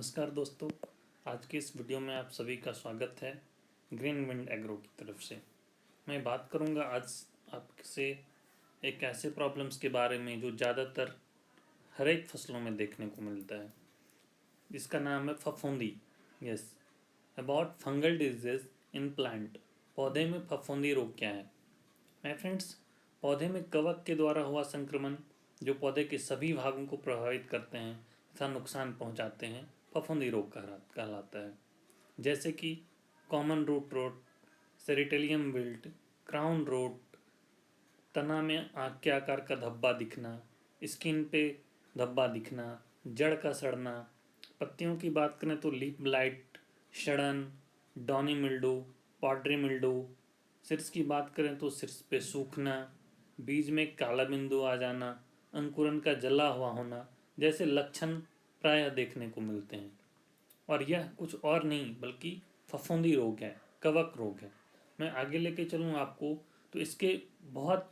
नमस्कार दोस्तों, आज के इस वीडियो में आप सभी का स्वागत है ग्रीन विंड एग्रो की तरफ से। मैं बात करूंगा आज आपसे एक ऐसे प्रॉब्लम्स के बारे में जो ज़्यादातर हर एक फसलों में देखने को मिलता है, जिसका नाम है फफूंदी। Yes, about fungal disease in plant. पौधे में फफूंदी रोग क्या है? माय फ्रेंड्स, पौधे में कवक के द्वारा हुआ संक्रमण जो पौधे के सभी भागों को प्रभावित करते हैं तथा नुकसान पहुंचाते हैं, फफूंदी रोग कहलाता है। जैसे कि कॉमन रूट रोट, सेरिटेलियम विल्ट, क्राउन रोट, तना में आँख के आकार का धब्बा दिखना, स्किन पे धब्बा दिखना, जड़ का सड़ना। पत्तियों की बात करें तो लीफ ब्लाइट, सड़न, डॉनी मिल्डू, पॉटरी मिल्डू। सिर्स की बात करें तो सिर्स पे सूखना, बीज में काला बिंदु आ जाना, अंकुरन का जला हुआ होना जैसे लक्षण प्रायः देखने को मिलते हैं। और यह कुछ और नहीं बल्कि फफूंदी रोग है, कवक रोग है। मैं आगे लेके चलूँ आपको तो इसके बहुत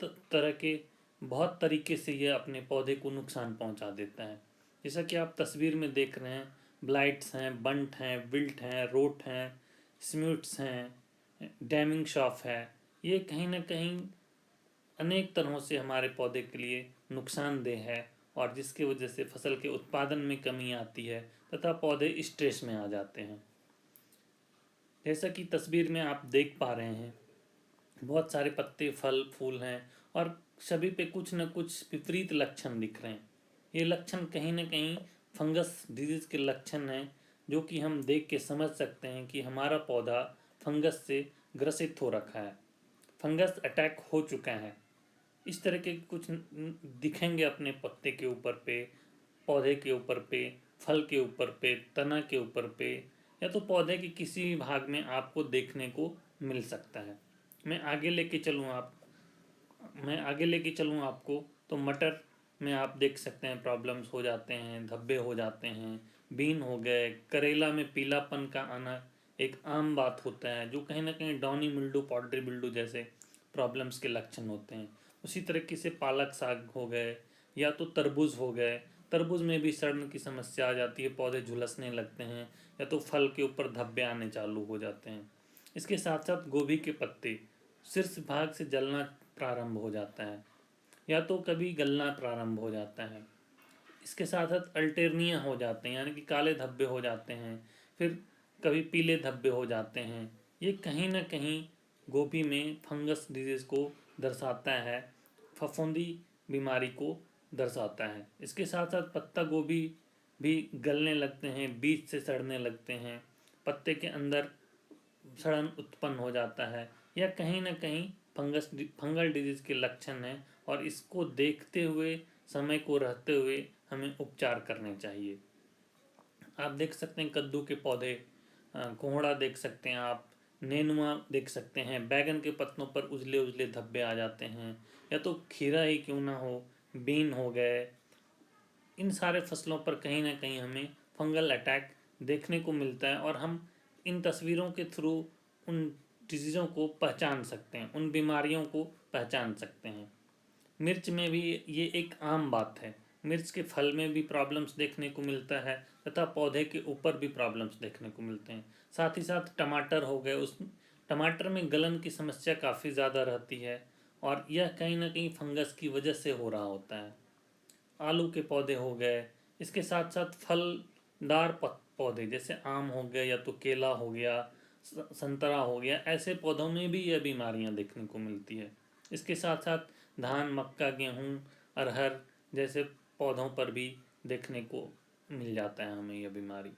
तरीके से यह अपने पौधे को नुकसान पहुंचा देता है। जैसा कि आप तस्वीर में देख रहे हैं, ब्लाइट्स हैं, बंट हैं, विल्ट हैं, रोट हैं, स्म्यूट्स हैं, डैमिंग शॉफ है। ये कहीं ना कहीं अनेक तरहों से हमारे पौधे के लिए नुकसानदेह है और जिसकी वजह से फसल के उत्पादन में कमी आती है तथा पौधे स्ट्रेस में आ जाते हैं। जैसा कि तस्वीर में आप देख पा रहे हैं, बहुत सारे पत्ते, फल, फूल हैं और सभी पे कुछ न कुछ विपरीत लक्षण दिख रहे हैं। ये लक्षण कहीं न कहीं फंगस डिजीज के लक्षण हैं, जो कि हम देख के समझ सकते हैं कि हमारा पौधा फंगस से ग्रसित हो रखा है, फंगस अटैक हो चुका है। इस तरह के कुछ दिखेंगे अपने पत्ते के ऊपर पे, पौधे के ऊपर पे, फल के ऊपर पे, तना के ऊपर पे, या तो पौधे के किसी भी भाग में आपको देखने को मिल सकता है। मैं आगे लेके चलूँ आपको तो मटर में आप देख सकते हैं प्रॉब्लम्स हो जाते हैं, धब्बे हो जाते हैं, बीन हो गए, करेला में पीलापन का आना एक आम बात होता है, जो कहीं ना कहीं डॉनी मिल्डू, पॉटरी मिल्डू जैसे प्रॉब्लम्स के लक्षण होते हैं। उसी तरीके से पालक साग हो गए या तो तरबूज हो गए, तरबूज में भी सड़न की समस्या आ जाती है, पौधे झुलसने लगते हैं या तो फल के ऊपर धब्बे आने चालू हो जाते हैं। इसके साथ साथ गोभी के पत्ते शीर्ष भाग से जलना प्रारंभ हो जाता है या तो कभी गलना प्रारंभ हो जाता है। इसके साथ साथ अल्टेरनिया हो जाते हैं, यानी कि काले धब्बे हो जाते हैं, फिर कभी पीले धब्बे हो जाते हैं। ये कहीं ना कहीं गोभी में फंगस डिजीज को दर्शाता है, फफूंदी बीमारी को दर्शाता है। इसके साथ साथ पत्ता गोभी भी गलने लगते हैं, बीज से सड़ने लगते हैं, पत्ते के अंदर सड़न उत्पन्न हो जाता है। यह कहीं ना कहीं फंगल डिजीज के लक्षण हैं और इसको देखते हुए, समय को रहते हुए हमें उपचार करने चाहिए। आप देख सकते हैं कद्दू के पौधे, कोहड़ा देख सकते हैं आप, नेनुआ देख सकते हैं, बैगन के पत्तों पर उजले उजले धब्बे आ जाते हैं, या तो खीरा ही क्यों ना हो, बीन हो गए। इन सारे फसलों पर कहीं ना कहीं हमें फंगल अटैक देखने को मिलता है और हम इन तस्वीरों के थ्रू उन डिजीज़ों को पहचान सकते हैं, उन बीमारियों को पहचान सकते हैं। मिर्च में भी ये एक आम बात है, मिर्च के फल में भी प्रॉब्लम्स देखने को मिलता है तथा पौधे के ऊपर भी प्रॉब्लम्स देखने को मिलते हैं। साथ ही साथ टमाटर हो गए, उस टमाटर में गलन की समस्या काफ़ी ज़्यादा रहती है और यह कहीं ना कहीं फंगस की वजह से हो रहा होता है। आलू के पौधे हो गए, इसके साथ साथ फलदार पौधे जैसे आम हो गए या तो केला हो गया, संतरा हो गया, ऐसे पौधों में भी यह बीमारियां देखने को मिलती है। इसके साथ साथ धान, मक्का, गेहूँ, अरहर जैसे पौधों पर भी देखने को मिल जाता है हमें यह बीमारी।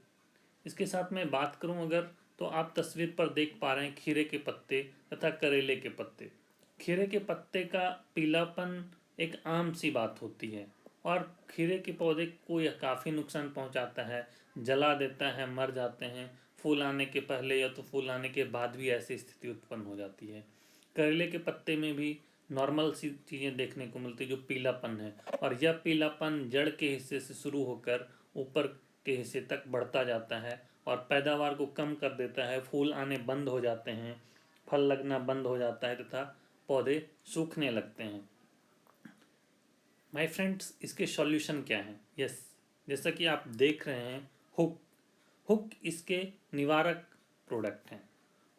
इसके साथ मैं बात करूं अगर, तो आप तस्वीर पर देख पा रहे हैं खीरे के पत्ते तथा करेले के पत्ते। खीरे के पत्ते का पीलापन एक आम सी बात होती है और खीरे के पौधे को यह काफ़ी नुकसान पहुंचाता है, जला देता है, मर जाते हैं। फूल आने के पहले या तो फूल आने के बाद भी ऐसी स्थिति उत्पन्न हो जाती है। करेले के पत्ते में भी नॉर्मल सी चीज़ें देखने को मिलती है, जो पीलापन है, और यह पीलापन जड़ के हिस्से से शुरू होकर ऊपर के हिस्से तक बढ़ता जाता है और पैदावार को कम कर देता है। फूल आने बंद हो जाते हैं, फल लगना बंद हो जाता है तथा पौधे सूखने लगते हैं। माय फ्रेंड्स, इसके सॉल्यूशन क्या हैं? यस, जैसा कि आप देख रहे हैं, हुक हुक इसके निवारक प्रोडक्ट हैं।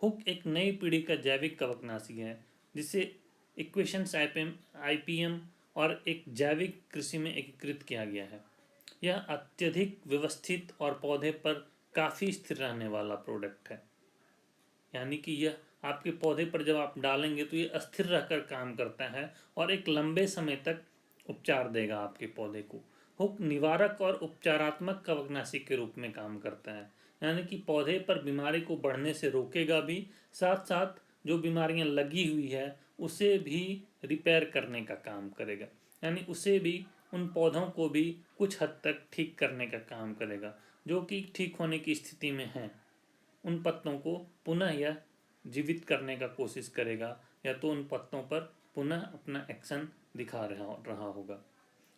हुक एक नई पीढ़ी का जैविक कवकनाशी है जिसे इक्वेशंस IPM और एक जैविक कृषि में एकीकृत किया गया है। यह अत्यधिक व्यवस्थित और पौधे पर काफ़ी स्थिर रहने वाला प्रोडक्ट है, यानी कि यह आपके पौधे पर जब आप डालेंगे तो ये अस्थिर रहकर काम करता है और एक लंबे समय तक उपचार देगा आपके पौधे को। हुक निवारक और उपचारात्मक कवकनाशी के रूप में काम करता है, यानी कि पौधे पर बीमारी को बढ़ने से रोकेगा भी, साथ साथ जो बीमारियां लगी हुई है उसे भी रिपेयर करने का काम करेगा, यानी उसे भी, उन पौधों को भी कुछ हद तक ठीक करने का काम करेगा जो कि ठीक होने की स्थिति में हैं। उन पत्तों को पुनः यह जीवित करने का कोशिश करेगा या तो उन पत्तों पर पुनः अपना एक्शन दिखा रहा होगा।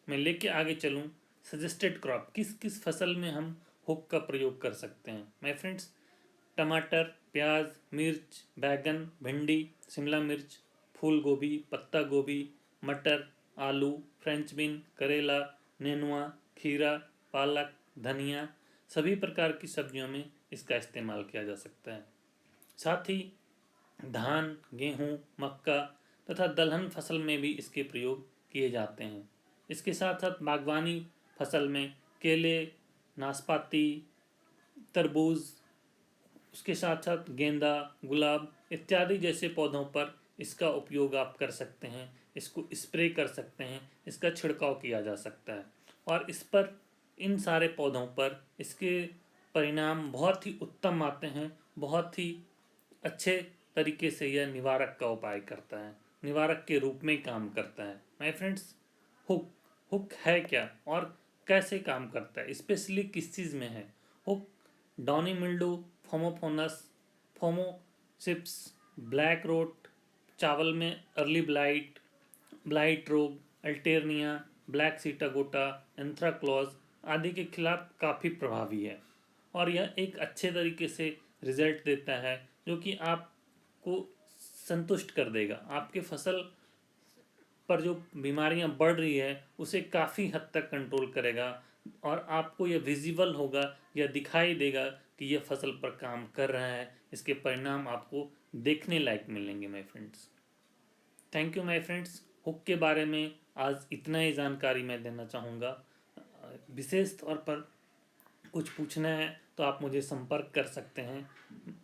मैं लेके आगे चलूँ सजेस्टेड क्रॉप, किस किस फसल में हम हुक का प्रयोग कर सकते हैं। माय फ्रेंड्स, टमाटर, प्याज, मिर्च, बैगन, भिंडी, शिमला मिर्च, फूल गोभी, पत्ता गोभी, मटर, आलू, फ्रेंच बीन, करेला, नेनुआ, खीरा, पालक, धनिया, सभी प्रकार की सब्जियों में इसका इस्तेमाल किया जा सकता है। साथ ही धान, गेहूँ, मक्का तथा दलहन फसल में भी इसके प्रयोग किए जाते हैं। इसके साथ साथ बागवानी फसल में केले, नाशपाती, तरबूज, उसके साथ साथ गेंदा, गुलाब इत्यादि जैसे पौधों पर इसका उपयोग आप कर सकते हैं। इसको स्प्रे कर सकते हैं, इसका छिड़काव किया जा सकता है और इस पर, इन सारे पौधों पर इसके परिणाम बहुत ही उत्तम आते हैं। बहुत ही अच्छे तरीके से यह निवारक का उपाय करता है, निवारक के रूप में काम करता है। माय फ्रेंड्स, हुक हुक है क्या और कैसे काम करता है, स्पेशली किस चीज़ में है। हुक डॉनी मिल्डू, फोमोफोनस, फोमोसिप्स, ब्लैक रोट, चावल में अर्ली ब्लाइट, ब्लाइट रोग, अल्टेरनिया, ब्लैक सीटागोटा, एंथ्राक्लोज आदि के खिलाफ काफ़ी प्रभावी है और यह एक अच्छे तरीके से रिजल्ट देता है जो कि आपको संतुष्ट कर देगा। आपके फसल पर जो बीमारियां बढ़ रही है उसे काफ़ी हद तक कंट्रोल करेगा और आपको यह विजिबल होगा, यह दिखाई देगा कि यह फसल पर काम कर रहा है। इसके परिणाम आपको देखने लायक मिलेंगे my friends. Thank you my friends. Hook के बारे में आज इतना ही जानकारी मैं देना चाहूँगा। विशेष तौर पर कुछ पूछना है तो आप मुझे संपर्क कर सकते हैं।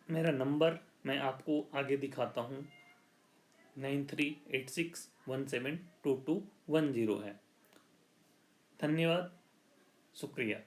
मेरा नंबर मैं आपको आगे दिखाता हूँ, 9386172210 है। धन्यवाद, शुक्रिया।